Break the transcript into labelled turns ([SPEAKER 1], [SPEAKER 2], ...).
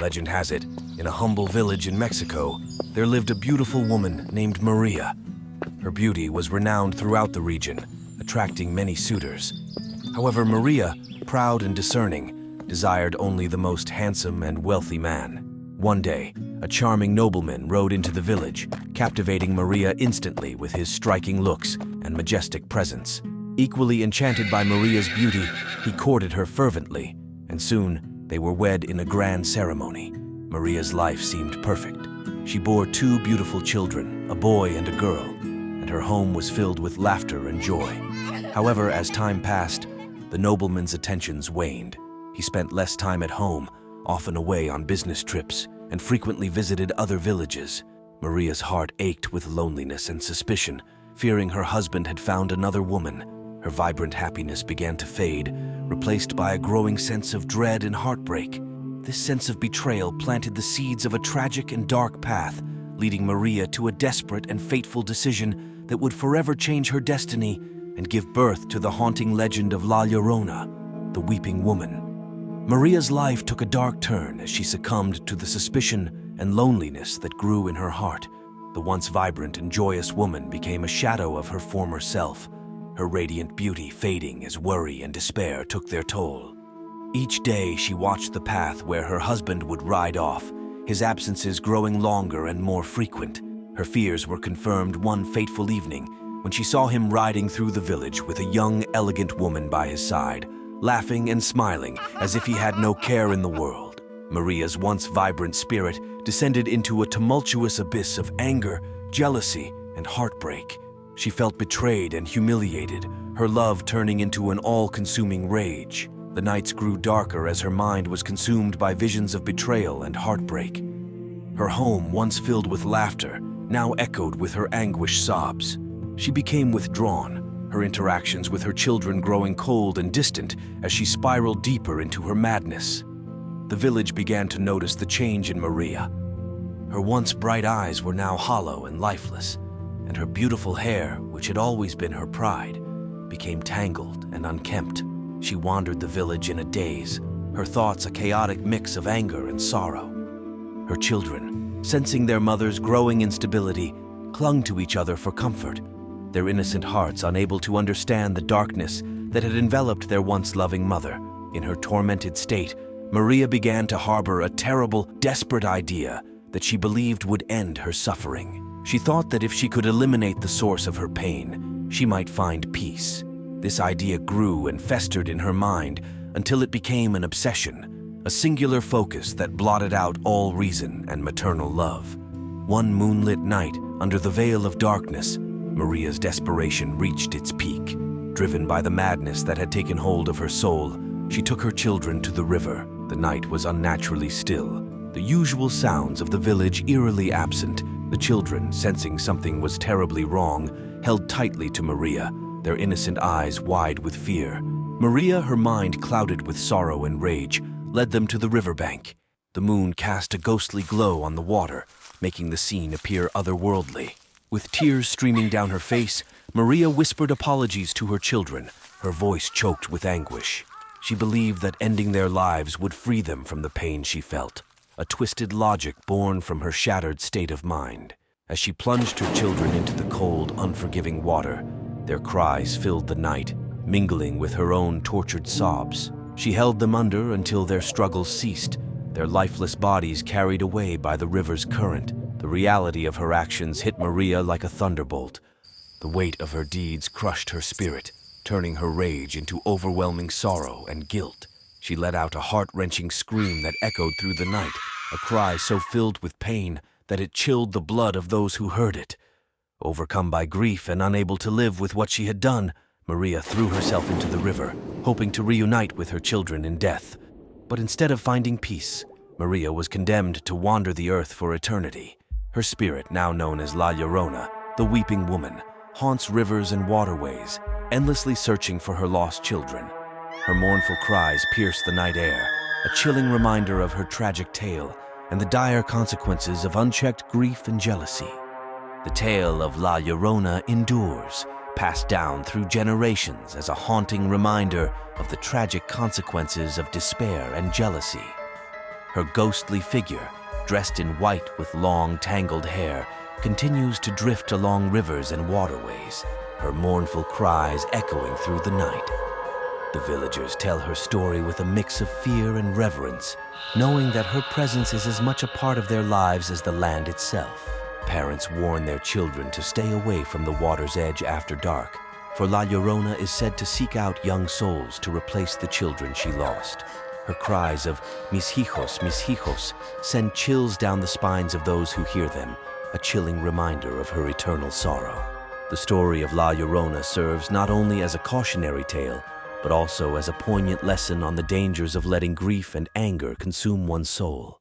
[SPEAKER 1] Legend has it, in a humble village in Mexico, there lived a beautiful woman named Maria. Her beauty was renowned throughout the region, attracting many suitors. However, Maria, proud and discerning, desired only the most handsome and wealthy man. One day, a charming nobleman rode into the village, captivating Maria instantly with his striking looks and majestic presence. Equally enchanted by Maria's beauty, he courted her fervently, and soon they were wed in a grand ceremony. Maria's life seemed perfect. She bore 2 beautiful children, a boy and a girl, and her home was filled with laughter and joy. However, as time passed, the nobleman's attentions waned. He spent less time at home, often away on business trips, and frequently visited other villages. Maria's heart ached with loneliness and suspicion, fearing her husband had found another woman. Her vibrant happiness began to fade, replaced by a growing sense of dread and heartbreak. This sense of betrayal planted the seeds of a tragic and dark path, leading Maria to a desperate and fateful decision that would forever change her destiny and give birth to the haunting legend of La Llorona, the weeping woman. Maria's life took a dark turn as she succumbed to the suspicion and loneliness that grew in her heart. The once vibrant and joyous woman became a shadow of her former self, her radiant beauty fading as worry and despair took their toll. Each day she watched the path where her husband would ride off, his absences growing longer and more frequent. Her fears were confirmed one fateful evening when she saw him riding through the village with a young, elegant woman by his side, laughing and smiling as if he had no care in the world. Maria's once vibrant spirit descended into a tumultuous abyss of anger, jealousy, and heartbreak. She felt betrayed and humiliated, her love turning into an all-consuming rage. The nights grew darker as her mind was consumed by visions of betrayal and heartbreak. Her home, once filled with laughter, now echoed with her anguished sobs. She became withdrawn, her interactions with her children growing cold and distant as she spiraled deeper into her madness. The village began to notice the change in Maria. Her once bright eyes were now hollow and lifeless, and her beautiful hair, which had always been her pride, became tangled and unkempt. She wandered the village in a daze, her thoughts a chaotic mix of anger and sorrow. Her children, sensing their mother's growing instability, clung to each other for comfort, their innocent hearts unable to understand the darkness that had enveloped their once loving mother. In her tormented state, Maria began to harbor a terrible, desperate idea that she believed would end her suffering. She thought that if she could eliminate the source of her pain, she might find peace. This idea grew and festered in her mind until it became an obsession, a singular focus that blotted out all reason and maternal love. One moonlit night, under the veil of darkness, Maria's desperation reached its peak. Driven by the madness that had taken hold of her soul, she took her children to the river. The night was unnaturally still, the usual sounds of the village eerily absent. The children, sensing something was terribly wrong, held tightly to Maria, their innocent eyes wide with fear. Maria, her mind clouded with sorrow and rage, led them to the riverbank. The moon cast a ghostly glow on the water, making the scene appear otherworldly. With tears streaming down her face, Maria whispered apologies to her children, her voice choked with anguish. She believed that ending their lives would free them from the pain she felt, a twisted logic born from her shattered state of mind. As she plunged her children into the cold, unforgiving water, their cries filled the night, mingling with her own tortured sobs. She held them under until their struggles ceased, their lifeless bodies carried away by the river's current. The reality of her actions hit Maria like a thunderbolt. The weight of her deeds crushed her spirit, turning her rage into overwhelming sorrow and guilt. She let out a heart-wrenching scream that echoed through the night, a cry so filled with pain that it chilled the blood of those who heard it. Overcome by grief and unable to live with what she had done, Maria threw herself into the river, hoping to reunite with her children in death. But instead of finding peace, Maria was condemned to wander the earth for eternity. Her spirit, now known as La Llorona, the weeping woman, haunts rivers and waterways, endlessly searching for her lost children. Her mournful cries pierce the night air, a chilling reminder of her tragic tale and the dire consequences of unchecked grief and jealousy. The tale of La Llorona endures, passed down through generations as a haunting reminder of the tragic consequences of despair and jealousy. Her ghostly figure, dressed in white with long, tangled hair, continues to drift along rivers and waterways, her mournful cries echoing through the night. The villagers tell her story with a mix of fear and reverence, knowing that her presence is as much a part of their lives as the land itself. Parents warn their children to stay away from the water's edge after dark, for La Llorona is said to seek out young souls to replace the children she lost. Her cries of mis hijos, send chills down the spines of those who hear them, a chilling reminder of her eternal sorrow. The story of La Llorona serves not only as a cautionary tale, but also as a poignant lesson on the dangers of letting grief and anger consume one's soul.